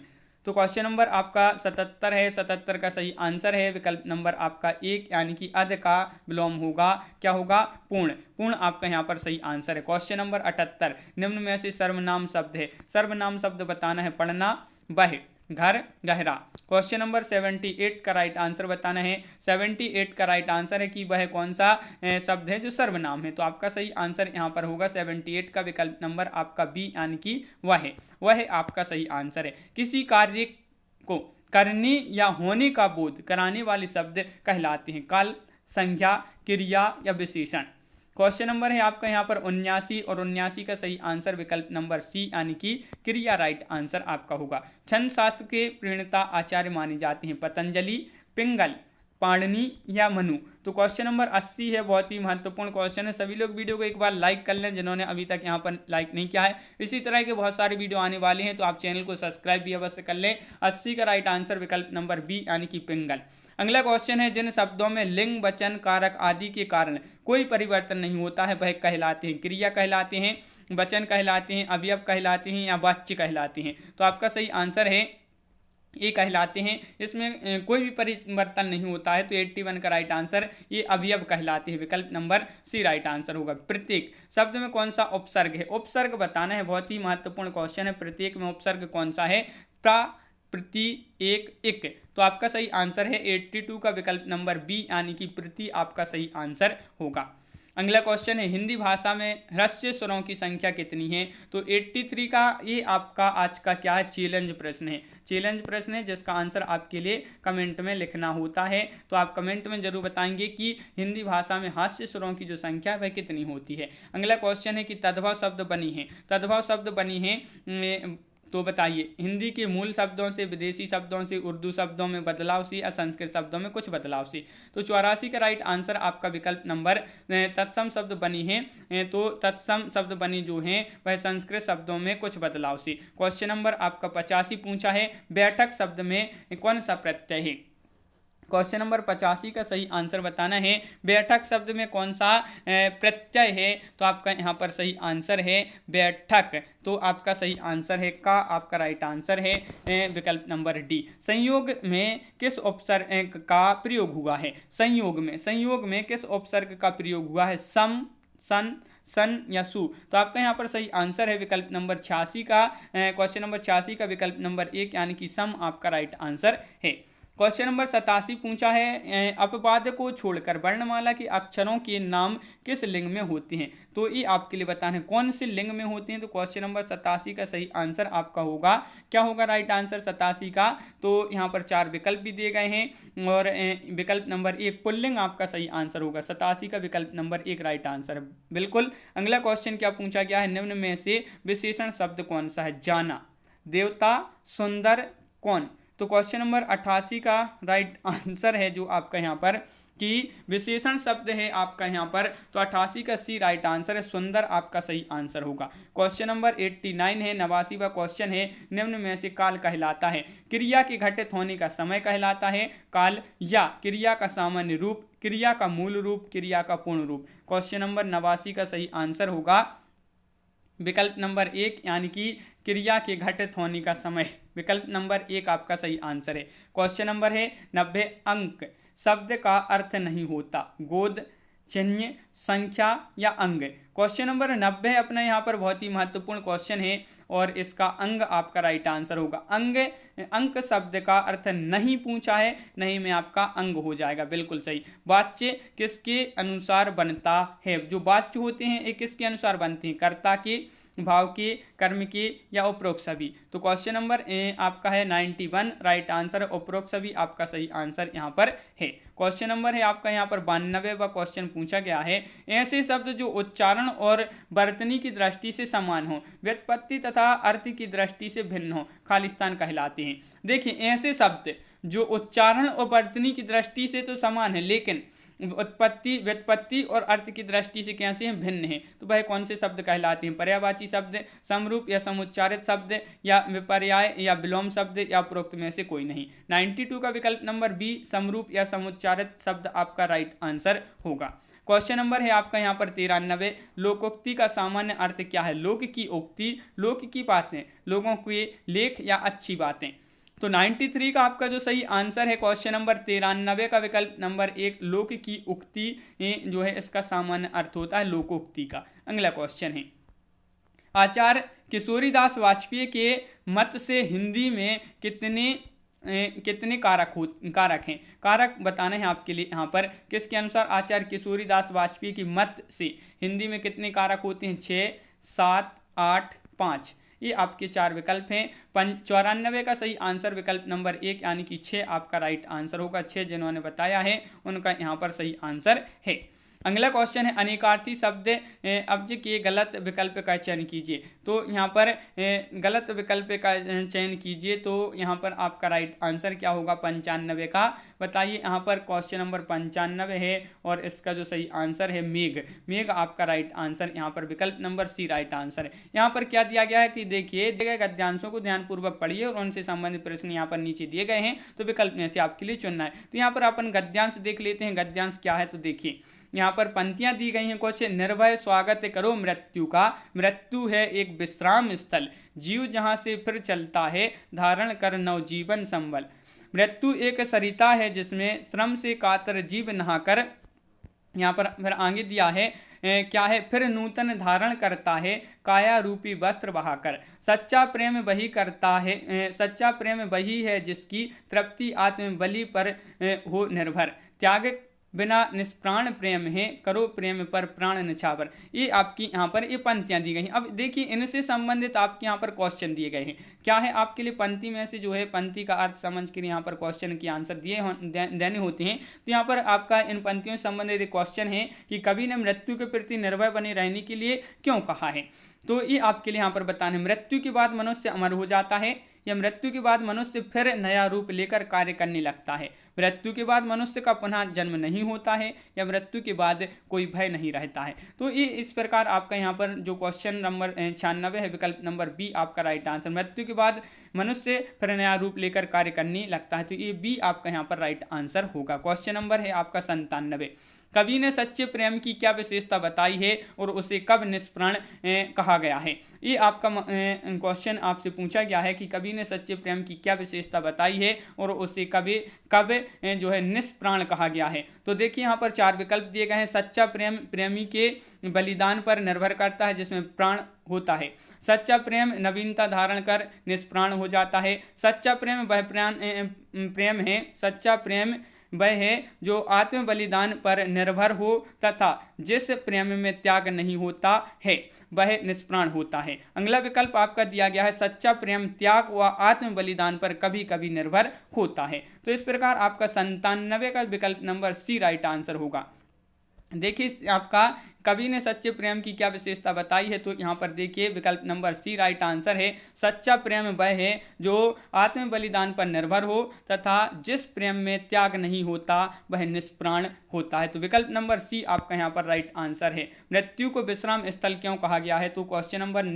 तो क्वेश्चन नंबर आपका 77 है, 77 का सही आंसर है, विकल्प नंबर आपका 1 यानी कि अध का विलोम होगा, क्या होगा? पूर्ण। पूर्ण आपका यहाँ पर सही आंसर है। क्वेश्चन नंबर 78, निम्न में से सर्वनाम शब्द है। सर्वनाम शब्द बताना है, पढ़ना, वह, घर, गहरा। क्वेश्चन नंबर 78 का राइट आंसर बताना है। 78 का राइट आंसर है कि वह कौन सा शब्द है जो सर्वनाम है। तो आपका सही आंसर यहाँ पर होगा 78 का विकल्प नंबर आपका बी यानी कि वह आपका सही आंसर है। किसी कार्य को करने या होने का बोध कराने वाले शब्द कहलाते हैं काल, संज्ञा, क्रिया या विशेषण। क्वेश्चन नंबर है आपका यहाँ पर 79 और 79 का सही आंसर विकल्प नंबर सी यानी कि क्रिया राइट आंसर आपका होगा। छंद शास्त्र के प्रणेता आचार्य माने जाते हैं पतंजलि, पिंगल, पाणिनि या मनु। तो क्वेश्चन नंबर 80 है, बहुत ही महत्वपूर्ण क्वेश्चन है। सभी लोग वीडियो को एक बार लाइक कर लें जिन्होंने अभी तक यहाँ पर लाइक नहीं किया है। इसी तरह के बहुत सारे वीडियो आने वाले हैं तो आप चैनल को सब्सक्राइब भी अवश्य कर लें। 80 का राइट आंसर विकल्प नंबर बी यानी कि पिंगल। अगला क्वेश्चन है, जिन शब्दों में लिंग, वचन, कारक आदि के कारण कोई परिवर्तन नहीं होता है वह कहलाते हैं क्रिया कहलाते हैं, वचन कहलाते हैं, अवयव कहलाते हैं या वाच्य कहलाते हैं। तो आपका सही आंसर है ये कहलाते हैं। इसमें कोई भी परिवर्तन नहीं होता है तो 81 का राइट आंसर ये अवयव कहलाते हैं, विकल्प नंबर सी राइट आंसर होगा। प्रत्येक शब्द में कौन सा उपसर्ग है, उपसर्ग बताना है, बहुत ही महत्वपूर्ण क्वेश्चन है। प्रत्येक में उपसर्ग कौन सा है, प्रा, प्रति, एक, इक। तो आपका सही आंसर है 82 का विकल्प नंबर बी यानी कि प्रति आपका सही आंसर होगा। अगला क्वेश्चन है, हिंदी भाषा में ह्रस्व स्वरों की संख्या कितनी है। तो 83 का ये आपका आज का क्या है, चैलेंज प्रश्न है। चैलेंज प्रश्न है जिसका आंसर आपके लिए कमेंट में लिखना होता है। तो आप कमेंट में जरूर बताएंगे कि हिंदी भाषा में हास्य स्वरों की जो संख्या वह कितनी होती है। अगला क्वेश्चन है कि तद्भव शब्द बनी है, तद्भव शब्द बनी है तो बताइए हिंदी के मूल शब्दों से, विदेशी शब्दों से, उर्दू शब्दों में बदलाव से या संस्कृत शब्दों में कुछ बदलाव से। तो 84 का राइट आंसर आपका विकल्प नंबर तत्सम शब्द बनी है। तो तत्सम शब्द बनी जो है वह संस्कृत शब्दों में कुछ बदलाव से। क्वेश्चन नंबर आपका 85 पूछा है, बैठक शब्द में कौन सा प्रत्यय है। क्वेश्चन नंबर 85 का सही आंसर बताना है, बैठक शब्द में कौन सा प्रत्यय है। तो आपका यहाँ पर सही आंसर है बैठक। तो आपका सही आंसर है का आपका राइट आंसर है विकल्प नंबर डी। संयोग में किस उपसर्ग का प्रयोग हुआ है, संयोग में किस उपसर्ग का प्रयोग हुआ है, सम, सन, सन या सु। तो आपका यहाँ पर सही आंसर है विकल्प नंबर 86 का, क्वेश्चन नंबर 86 का विकल्प नंबर 1 यानी कि सम आपका राइट आंसर है। क्वेश्चन नंबर 87 पूछा है, अपवाद को छोड़कर वर्णमाला के अक्षरों के नाम किस लिंग में होते हैं। तो ये आपके लिए बताना है कौन से लिंग में होते हैं। तो क्वेश्चन नंबर 87 का सही आंसर आपका होगा, क्या होगा राइट आंसर 87 का। तो यहाँ पर 4 विकल्प भी दिए गए हैं और विकल्प नंबर 1 पुल्लिंग आपका सही आंसर होगा। 87 का विकल्प नंबर 1 राइट आंसर है बिल्कुल। अगला क्वेश्चन क्या पूछा गया है, निम्न में से विशेषण शब्द कौन सा है, जाना, देवता, सुंदर, कौन। तो क्वेश्चन नंबर 88 का राइट आंसर है जो आपका यहाँ पर कि विशेषण शब्द है आपका यहाँ पर। तो 88 का सी राइट आंसर है, सुंदर आपका सही आंसर होगा। क्वेश्चन नंबर 89 है, 89वां क्वेश्चन है, निम्न में से काल कहलाता है, क्रिया के घटित होने का समय कहलाता है काल, या क्रिया का सामान्य रूप, क्रिया का मूल रूप, क्रिया का पूर्ण रूप। क्वेश्चन नंबर 89 का सही आंसर होगा विकल्प नंबर 1 यानी कि क्रिया के घटित होने का समय, विकल्प नंबर 1 आपका सही आंसर है। क्वेश्चन नंबर है 90 अंक शब्द का अर्थ नहीं होता, गोद, चिन्ह, संख्या या अंग। क्वेश्चन नंबर 90 अपना यहाँ पर बहुत ही महत्वपूर्ण क्वेश्चन है और इसका अंग आपका राइट आंसर होगा। अंक शब्द का अर्थ नहीं पूछा है, नहीं में आपका अंग हो जाएगा, बिल्कुल सही। वाच्य किसके अनुसार बनता है, जो वाच्य होते हैं ये किसके अनुसार बनते हैं, कर्ता के, भाव के, कर्म के या उपरोक्त सभी। तो क्वेश्चन नंबर आपका है 91 राइट आंसर, उपरोक्त सभी आपका सही आंसर यहाँ पर है। क्वेश्चन नंबर है आपका यहाँ पर 92वां क्वेश्चन पूछा गया है, ऐसे शब्द जो उच्चारण और वर्तनी की दृष्टि से समान हो, व्युत्पत्ति तथा अर्थ की दृष्टि से भिन्न हो, खालिस्तान कहलाते हैं। देखिए ऐसे शब्द जो उच्चारण और वर्तनी की दृष्टि से तो समान है लेकिन उत्पत्ति, व्युत्पत्ति और अर्थ की दृष्टि से कैसे हैं, भिन्न हैं। तो वह कौन से शब्द कहलाते हैं, पर्यायवाची शब्द, समरूप या समुच्चारित शब्द या विपर्याय या विलोम शब्द या उपरोक्त में से कोई नहीं। 92 का विकल्प नंबर बी समरूप या समुच्चारित शब्द आपका राइट आंसर होगा। क्वेश्चन नंबर है आपका यहाँ पर 93 लोकोक्ति का सामान्य अर्थ क्या है, लोक की उक्ति, लोक की बातें, लोगों के लेख या अच्छी बातें। तो 93 का आपका जो सही आंसर है क्वेश्चन नंबर 93 का विकल्प नंबर 1 लोक की उक्ति जो है इसका सामान्य अर्थ होता है लोकोक्ति का। अगला क्वेश्चन है, आचार्य किशोरीदास वाजपेयी के मत से हिंदी में कितने कारक हैं, कारक बताना है आपके लिए यहाँ पर। किसके अनुसार, आचार्य किशोरीदास वाजपेयी की मत से हिंदी में कितने कारक होते हैं, 6, 7, 8, 5। ये आपके 4 विकल्प हैं। 94 का सही आंसर विकल्प नंबर 1 यानी कि 6 आपका राइट आंसर होगा। 6 जिन्होंने बताया है उनका यहाँ पर सही आंसर है। अगला क्वेश्चन है अनेकार्थी शब्द अब्ज के गलत विकल्प का चयन कीजिए। तो यहाँ पर गलत विकल्प का चयन कीजिए, तो यहाँ पर आपका राइट आंसर क्या होगा 95 का। बताइए, यहाँ पर क्वेश्चन नंबर 95 है और इसका जो सही आंसर है मेघ। मेघ आपका राइट आंसर, यहाँ पर विकल्प नंबर सी राइट आंसर है। यहाँ पर क्या दिया गया है कि देखिए दिए गए गद्यांशों को ध्यानपूर्वक पढ़िए और उनसे संबंधित प्रश्न यहाँ पर नीचे दिए गए हैं, तो विकल्प में से आपके लिए चुनना है। तो यहाँ पर अपन गद्यांश देख लेते हैं, गद्यांश क्या है। तो देखिए यहाँ पर पंक्तियां दी गई हैं कुछ। निर्भय स्वागत करो मृत्यु का, मृत्यु है एक विश्राम स्थल, जीव जहां से फिर चलता है, धारण कर नवजीवन संबल। मृत्यु एक सरिता है जिसमें श्रम से कातर जीव नहाकर, यहाँ पर फिर आगे दिया है क्या है, फिर नूतन धारण करता है काया रूपी वस्त्र बहाकर। सच्चा प्रेम वही करता है, सच्चा प्रेम वही है जिसकी तृप्ति आत्म बलि पर हो निर्भर। त्याग बिना निष्प्राण प्रेम है, करो प्रेम पर प्राण निछावर। ये आपकी यहाँ पर ये पंक्तियां दी गई हैं। अब देखिए इनसे संबंधित आपके यहाँ पर क्वेश्चन दिए गए हैं। क्या है आपके लिए पंक्ति में से जो है पंक्ति का अर्थ समझ के यहाँ पर क्वेश्चन के आंसर देने होते हैं। तो यहाँ पर आपका इन पंक्तियों से संबंधित क्वेश्चन है कि कवि ने मृत्यु के प्रति निर्भय बने रहने के लिए क्यों कहा है। तो ये आपके लिए यहाँ पर बताना है, मृत्यु के बाद मनुष्य अमर हो जाता है या मृत्यु के बाद मनुष्य फिर नया रूप लेकर कार्य करने लगता है, मृत्यु के बाद मनुष्य का पुनः जन्म नहीं होता है या मृत्यु के बाद कोई भय नहीं रहता है। तो ये इस प्रकार आपका यहाँ पर जो क्वेश्चन नंबर 96 है विकल्प नंबर बी आपका राइट आंसर। मृत्यु के बाद मनुष्य फिर नया रूप लेकर कार्य करने लगता है, तो ये बी आपका यहाँ पर राइट आंसर होगा। क्वेश्चन नंबर है आपका 97। कवि ने सच्चे प्रेम की क्या विशेषता बताई है और उसे कब निष्प्राण कहा गया है। ये आपका क्वेश्चन आपसे पूछा गया है कि कवि ने सच्चे प्रेम की क्या विशेषता बताई है और उसे कब जो है निष्प्राण कहा गया है। तो देखिए यहाँ पर 4 विकल्प दिए गए हैं। सच्चा प्रेम प्रेमी के बलिदान पर निर्भर करता है जिसमें प्राण होता है। सच्चा प्रेम नवीनता धारण कर निष्प्राण हो जाता है। सच्चा प्रेम वह प्रेम है, सच्चा प्रेम वह है जो आत्म बलिदान पर निर्भर हो तथा जिस प्रेम में त्याग नहीं होता है वह निष्प्राण होता है। अगला विकल्प आपका दिया गया है सच्चा प्रेम त्याग व आत्म बलिदान पर कभी कभी निर्भर होता है। तो इस प्रकार आपका 97 का विकल्प नंबर सी राइट आंसर होगा। देखिए आपका कवि ने सच्चे प्रेम की क्या विशेषता बताई है। तो यहाँ पर देखिए विकल्प नंबर सी राइट आंसर है। सच्चा प्रेम वह है जो आत्म बलिदान पर निर्भर हो तथा जिस प्रेम में त्याग नहीं होता वह निष्प्राण होता है। तो विकल्प नंबर सी आपका यहाँ पर राइट आंसर है। मृत्यु को विश्राम स्थल क्यों कहा गया है। तो क्वेश्चन नंबर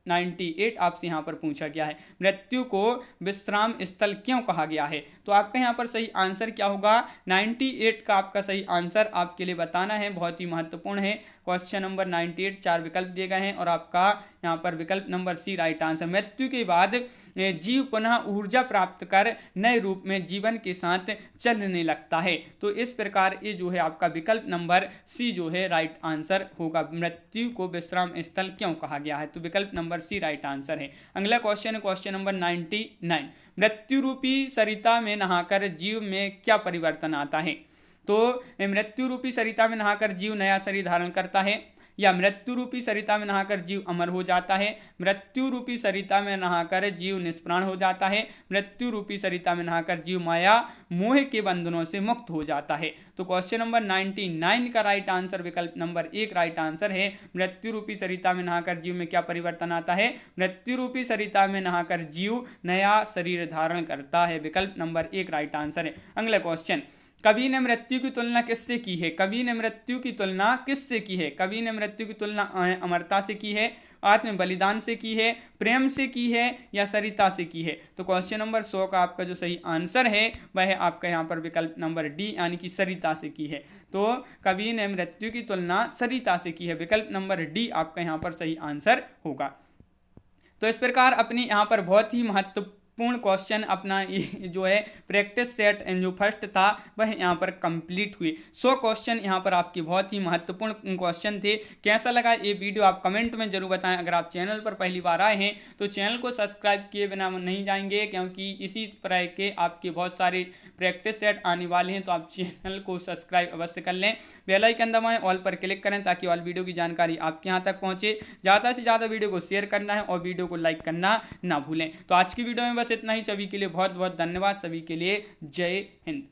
98 आपसे यहाँ पर पूछा गया है, मृत्यु को विश्राम स्थल क्यों कहा गया है। तो आपका यहाँ पर सही आंसर क्या होगा 98 का आपका सही आंसर आपके लिए बताना है, बहुत ही महत्वपूर्ण है। क्वेश्चन नंबर 98 4 विकल्प दिए गए हैं और आपका यहाँ पर विकल्प नंबर सी राइट आंसर। मृत्यु के बाद जीव पुनः ऊर्जा प्राप्त कर नए रूप में जीवन के साथ चलने लगता है। तो इस प्रकार ये जो है आपका विकल्प नंबर सी जो है राइट आंसर होगा। मृत्यु को विश्राम स्थल क्यों कहा गया है। तो विकल्प नंबर सी राइट आंसर है। अगला क्वेश्चन है क्वेश्चन नंबर 99। मृत्यु रूपी सरिता में नहाकर जीव में क्या परिवर्तन आता है। तो मृत्यु रूपी सरिता में नहाकर जीव नया शरीर धारण करता है या मृत्यु रूपी सरिता में नहाकर जीव अमर हो जाता है, मृत्यु रूपी सरिता में नहाकर जीव निष्प्राण हो जाता है, मृत्यु रूपी सरिता में नहाकर जीव माया मोह के बंधनों से मुक्त हो जाता है। तो क्वेश्चन नंबर 99 का राइट आंसर विकल्प नंबर 1 राइट आंसर है। मृत्यु रूपी सरिता में नहाकर जीव में क्या परिवर्तन आता है। मृत्यु रूपी सरिता में नहाकर जीव नया शरीर धारण करता है। विकल्प नंबर 1 राइट आंसर है। अगला क्वेश्चन, कवि ने मृत्यु की तुलना किससे की है। कवि ने मृत्यु की तुलना किससे की है। कवि ने मृत्यु की तुलना अमरता से की है, आत्म बलिदान से की है, प्रेम से की है या सरिता से की है। तो क्वेश्चन नंबर 100 का आपका जो सही आंसर है वह है आपका यहाँ पर विकल्प नंबर डी यानी कि सरिता से की है। तो कवि ने मृत्यु की तुलना सरिता से की है। विकल्प नंबर डी आपका यहाँ पर सही आंसर होगा। तो इस प्रकार अपनी यहाँ पर बहुत ही महत्वपूर्ण पूर्ण क्वेश्चन अपना जो है प्रैक्टिस सेट जो फर्स्ट था वह यहाँ पर कंप्लीट हुई। 100 क्वेश्चन यहाँ पर आपके बहुत ही महत्वपूर्ण क्वेश्चन थे। कैसा लगा ये वीडियो आप कमेंट में जरूर बताएं। अगर आप चैनल पर पहली बार आए हैं तो चैनल को सब्सक्राइब किए बिना नहीं जाएंगे, क्योंकि इसी तरह के आपके बहुत सारे प्रैक्टिस सेट आने वाले हैं। तो आप चैनल को सब्सक्राइब अवश्य कर लें, बेल आइकन दबाएं, ऑल पर क्लिक करें ताकि ऑल वीडियो की जानकारी आपके यहाँ तक पहुंचे। ज़्यादा से ज़्यादा वीडियो को शेयर करना है और वीडियो को लाइक करना ना भूलें। तो आज की वीडियो में बस इतना ही। सभी के लिए बहुत बहुत धन्यवाद। सभी के लिए जय हिंद।